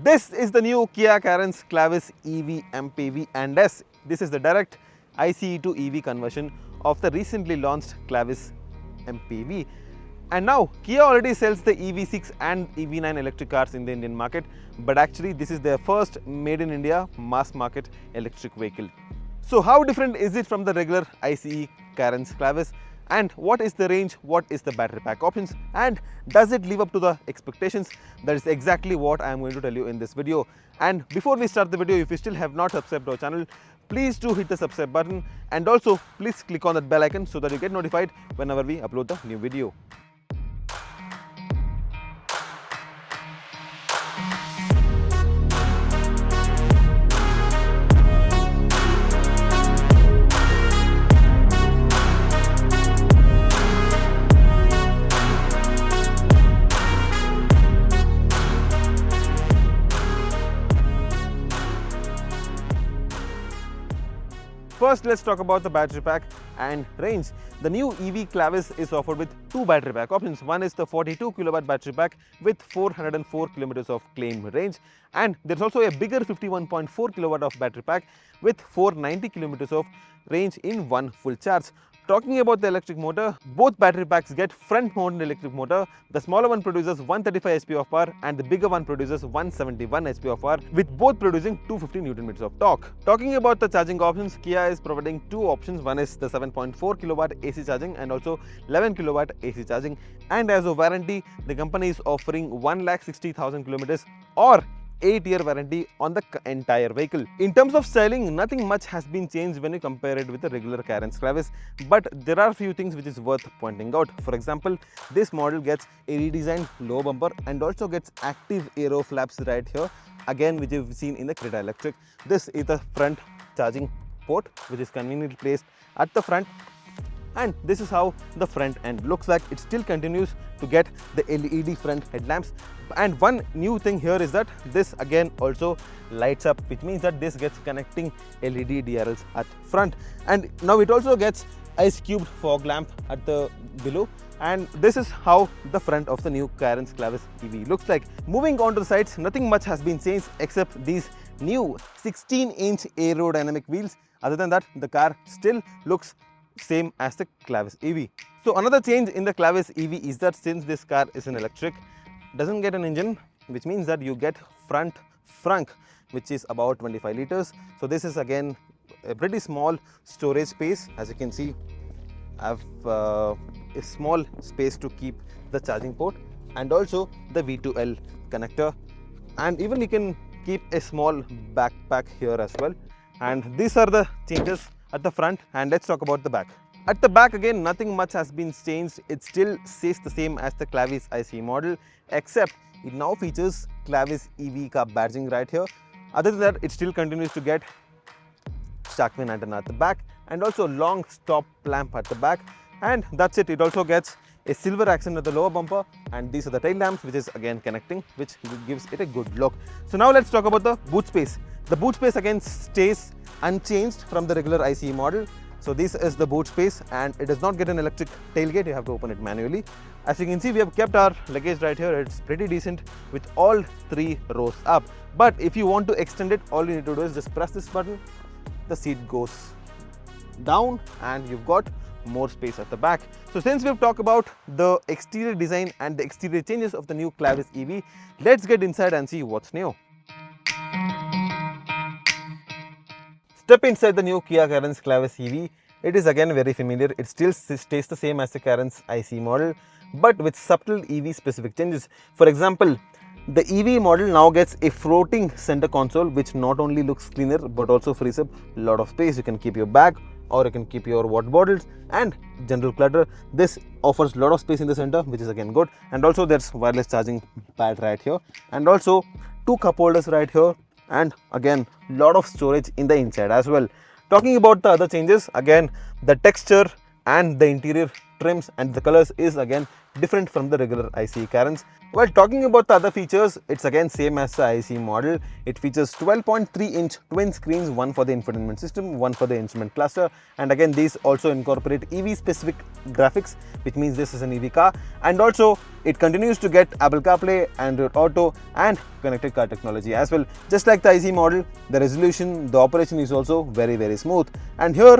This is the new Kia Carens Clavis EV MPV, and yes, this is the direct ICE to EV conversion of the recently launched Clavis MPV. And now Kia already sells the EV6 and EV9 electric cars in the Indian market, but actually this is their first made in India mass market electric vehicle. So how different is it from the regular ICE Carens Clavis? And what is the range, what is the battery pack options, and does it live up to the expectations? That is exactly what I am going to tell you in this video. And before we start the video, if you still have not subscribed to our channel, please do hit the subscribe button, and also please click on that bell icon so that you get notified whenever we upload the new video. First, let's talk about the battery pack and range. The new EV Clavis is offered with two battery pack options. One is the 42 kilowatt battery pack with 404 kilometers of claim range, and there's also a bigger 51.4 kilowatt of battery pack with 490 kilometers of range in one full charge. Talking about the electric motor, both battery packs get front mounted electric motor. The smaller one produces 135 HP of power and the bigger one produces 171 HP of power, with both producing 250 Newton meters of torque. Talking about the charging options, Kia is providing two options. One is the 7.4 kilowatt AC charging and also 11 kilowatt AC charging. And as a warranty, the company is offering 1,60,000 kilometers or 8-year warranty on the entire vehicle. In terms of styling, nothing much has been changed when you compare it with the regular Carens Clavis, but there are a few things which is worth pointing out. For example, this model gets a redesigned low bumper and also gets active aero flaps right here, again which you've seen in the Creta Electric. This is the front charging port which is conveniently placed at the front, and this is how the front end looks like. It still continues to get the LED front headlamps, and one new thing here is that this again also lights up, which means that this gets connecting LED DRLs at front, and now it also gets ice cubed fog lamp at the below, and this is how the front of the new Carens Clavis EV looks like. Moving on to the sides, nothing much has been changed except these new 16-inch aerodynamic wheels. Other than that, the car still looks same as the Clavis EV. So another change in the Clavis EV is that since this car is an electric, doesn't get an engine, which means that you get front frunk, which is about 25 liters. So this is again a pretty small storage space. As you can see, I have a small space to keep the charging port and also the V2L connector, and even you can keep a small backpack here as well. And these are the changes at the front, and let's talk about the back. At the back again, nothing much has been changed. It still stays the same as the Clavis ICE model, except it now features Clavis EV car badging right here. Other than that, it still continues to get shark fin antenna at the back and also long stop lamp at the back, and that's it. It also gets a silver accent at the lower bumper, and these are the tail lamps which is again connecting, which gives it a good look. So now let's talk about the boot space. The boot space again stays unchanged from the regular ICE model. So this is the boot space, and it does not get an electric tailgate. You have to open it manually. As you can see, we have kept our luggage right here. It's pretty decent with all three rows up. But if you want to extend it, all you need to do is just press this button. The seat goes down and you've got more space at the back. So since we've talked about the exterior design and the exterior changes of the new Clavis EV, let's get inside and see what's new. Step inside the new Kia Carens Clavis EV. It is again very familiar. It still stays the same as the Carens ICE model, but with subtle EV specific changes. For example, the EV model now gets a floating center console, which not only looks cleaner but also frees up a lot of space. You can keep your bag, or you can keep your water bottles and general clutter. This offers a lot of space in the center, which is again good. And also there's wireless charging pad right here, and also two cup holders right here, and again lot of storage in the inside as well. Talking about the other changes, again the texture and the interior trims, and the colors is again different from the regular ICE Carens. While talking about the other features, it's again same as the ICE model. It features 12.3-inch twin screens, one for the infotainment system, one for the instrument cluster, and again these also incorporate EV specific graphics, which means this is an EV car. And also it continues to get Apple CarPlay, Android Auto and connected car technology as well. Just like the ICE model, the resolution, the operation is also very smooth. And here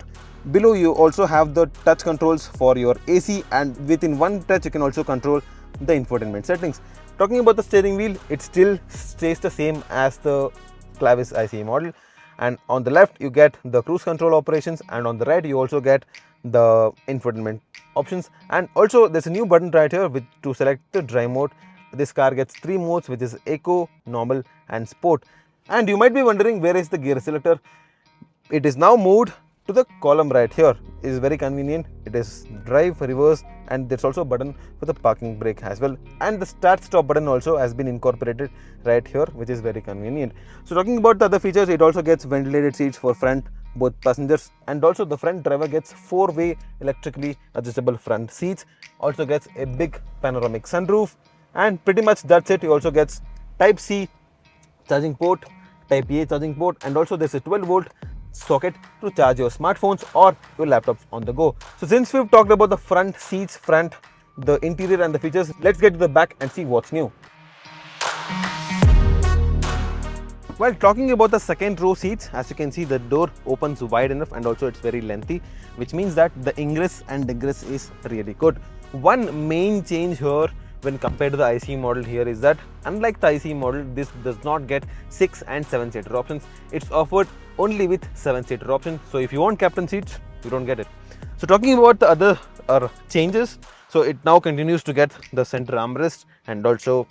below you also have the touch controls for your AC, and within one touch you can also control the infotainment settings. Talking about the steering wheel, it still stays the same as the Clavis ICE model, and on the left you get the cruise control operations, and on the right you also get the infotainment options. And also there's a new button right here to select the drive mode. This car gets 3 modes, which is Eco, Normal and Sport. And you might be wondering, where is the gear selector? It is now moved to the column right here. It is very convenient. It is drive, reverse, and there's also a button for the parking brake as well. And the start stop button also has been incorporated right here, which is very convenient. So talking about the other features, it also gets ventilated seats for front both passengers, and also the front driver gets 4-way electrically adjustable front seats. Also gets a big panoramic sunroof, and pretty much that's it. He also gets Type C charging port, Type A charging port, and also there's a 12-volt socket to charge your smartphones or your laptops on the go. So since we've talked about the front seats, the interior and the features, let's get to the back and see what's new. While talking about the second row seats, as you can see, the door opens wide enough, and also it's very lengthy, which means that the ingress and egress is really good. One main change here when compared to the ICE model here is that, unlike the ICE model, this does not get 6 and 7-seater options. It's offered only with 7-seater option. So if you want captain seats, you don't get it. So talking about the other changes, so it now continues to get the center armrest, and also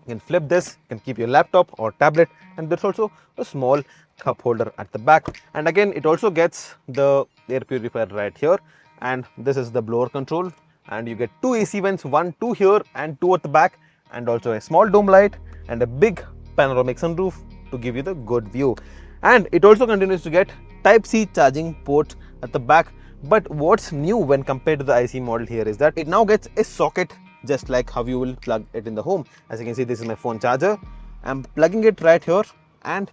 you can flip this, you can keep your laptop or tablet, and there's also a small cup holder at the back. And again, it also gets the air purifier right here, and this is the blower control, and you get 2 AC vents, 2 here and 2 at the back, and also a small dome light and a big panoramic sunroof to give you the good view. And it also continues to get Type C charging port at the back. But what's new when compared to the ICE model here is that it now gets a socket, just like how you will plug it in the home. As you can see, this is my phone charger. I'm plugging it right here and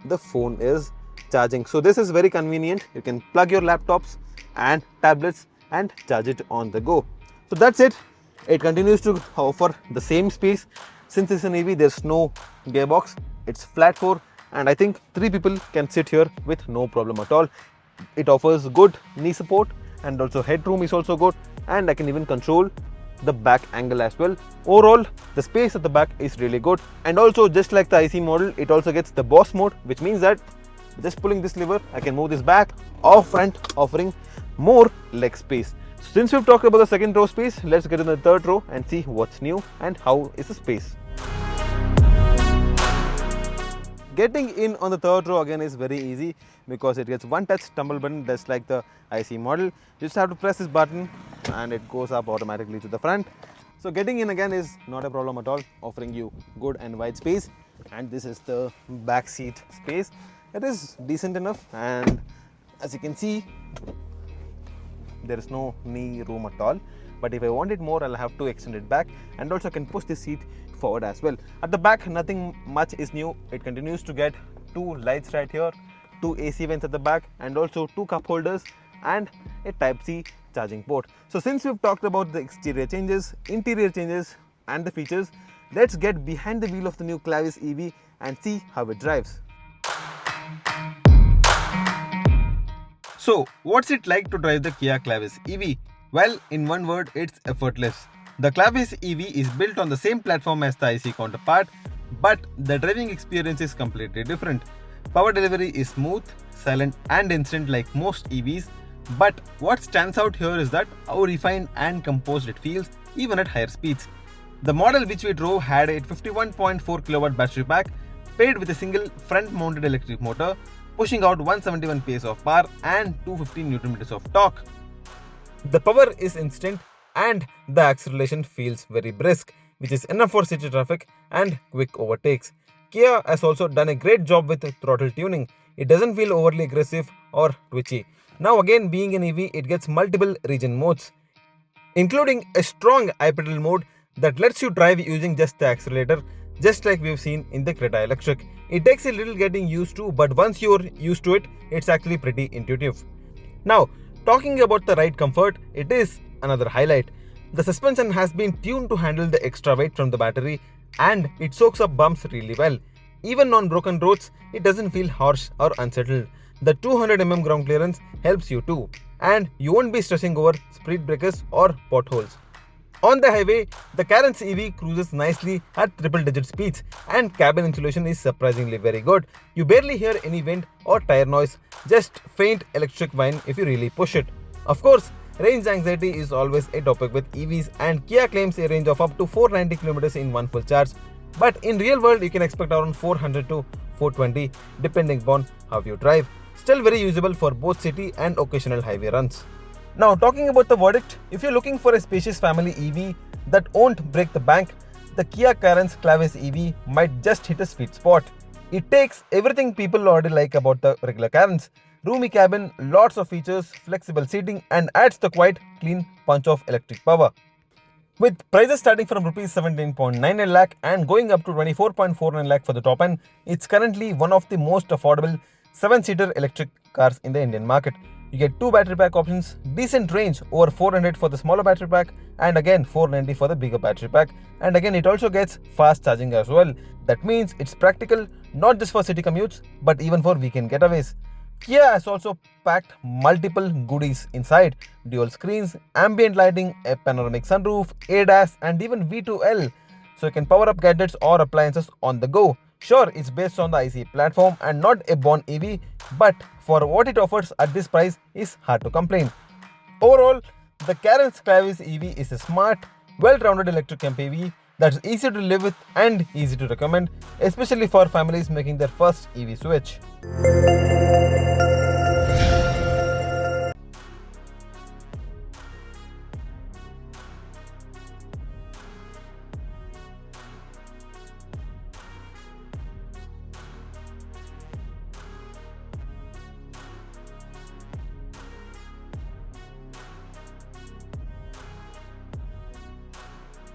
the phone is charging. So this is very convenient. You can plug your laptops and tablets and charge it on the go. So that's it. It continues to offer the same space. Since it's an EV, there's no gearbox. It's flat 4, and I think 3 people can sit here with no problem at all. It offers good knee support, and also headroom is also good, and I can even control the back angle as well. Overall, the space at the back is really good. And also, just like the ICE model, it also gets the boss mode, which means that just pulling this lever, I can move this back or front, offering more leg space. Since we've talked about the second row space, let's get to the third row and see what's new and how is the space. Getting in on the third row again is very easy, because it gets one touch tumble button just like the ICE model. You just have to press this button and it goes up automatically to the front. So getting in again is not a problem at all, offering you good and wide space. And this is the back seat space. It is decent enough, and as you can see, there is no knee room at all. But if I want it more, I'll have to extend it back, and also I can push this seat forward as well. At the back, nothing much is new. It continues to get 2 lights right here, 2 AC vents at the back, and also 2 cup holders and a Type C charging port. So since we've talked about the exterior changes, interior changes and the features, let's get behind the wheel of the new Clavis EV and see how it drives. So what's it like to drive the Kia Clavis EV? Well, in one word, it's effortless. The Clavis EV is built on the same platform as the IC counterpart, but the driving experience is completely different. Power delivery is smooth, silent and instant like most EVs, but what stands out here is that how refined and composed it feels even at higher speeds. The model which we drove had a 51.4 kW battery pack paired with a single front mounted electric motor, pushing out 171 PS of power and 250 Nm of torque. The power is instant and the acceleration feels very brisk, which is enough for city traffic and quick overtakes. Kia has also done a great job with throttle tuning. It doesn't feel overly aggressive or twitchy. Now again, being an EV, it gets multiple region modes. including a strong high-pedal mode that lets you drive using just the accelerator, just like we've seen in the Creta Electric. It takes a little getting used to, but once you're used to it, it's actually pretty intuitive. Now, talking about the ride comfort, it is another highlight. The suspension has been tuned to handle the extra weight from the battery and it soaks up bumps really well. Even on broken roads, it doesn't feel harsh or unsettled. The 200 ground clearance helps you too, and you won't be stressing over speed breakers or potholes. On the highway, the Carens EV cruises nicely at triple-digit speeds and cabin insulation is surprisingly very good. You barely hear any wind or tire noise, just faint electric whine if you really push it. Of course, range anxiety is always a topic with EVs, and Kia claims a range of up to 490 km in one full charge. But in real world, you can expect around 400 to 420 depending upon how you drive. Still very usable for both city and occasional highway runs. Now, talking about the verdict, if you're looking for a spacious family EV that won't break the bank, the Kia Carens Clavis EV might just hit a sweet spot. It takes everything people already like about the regular Carens: roomy cabin, lots of features, flexible seating, and adds the quite clean punch of electric power. With prices starting from Rs 17.99 lakh and going up to 24.49 lakh for the top end, it's currently one of the most affordable 7-seater electric cars in the Indian market. You get 2 battery pack options, decent range over 400 for the smaller battery pack and again 490 for the bigger battery pack, and again it also gets fast charging as well. That means it's practical not just for city commutes but even for weekend getaways. Kia has also packed multiple goodies inside: dual screens, ambient lighting, a panoramic sunroof, ADAS and even V2L, so you can power up gadgets or appliances on the go. Sure, it's based on the ICE platform and not a born EV, but for what it offers at this price is hard to complain. Overall, the Carens Clavis EV is a smart, well-rounded electric MPV that's easy to live with and easy to recommend, especially for families making their first EV switch.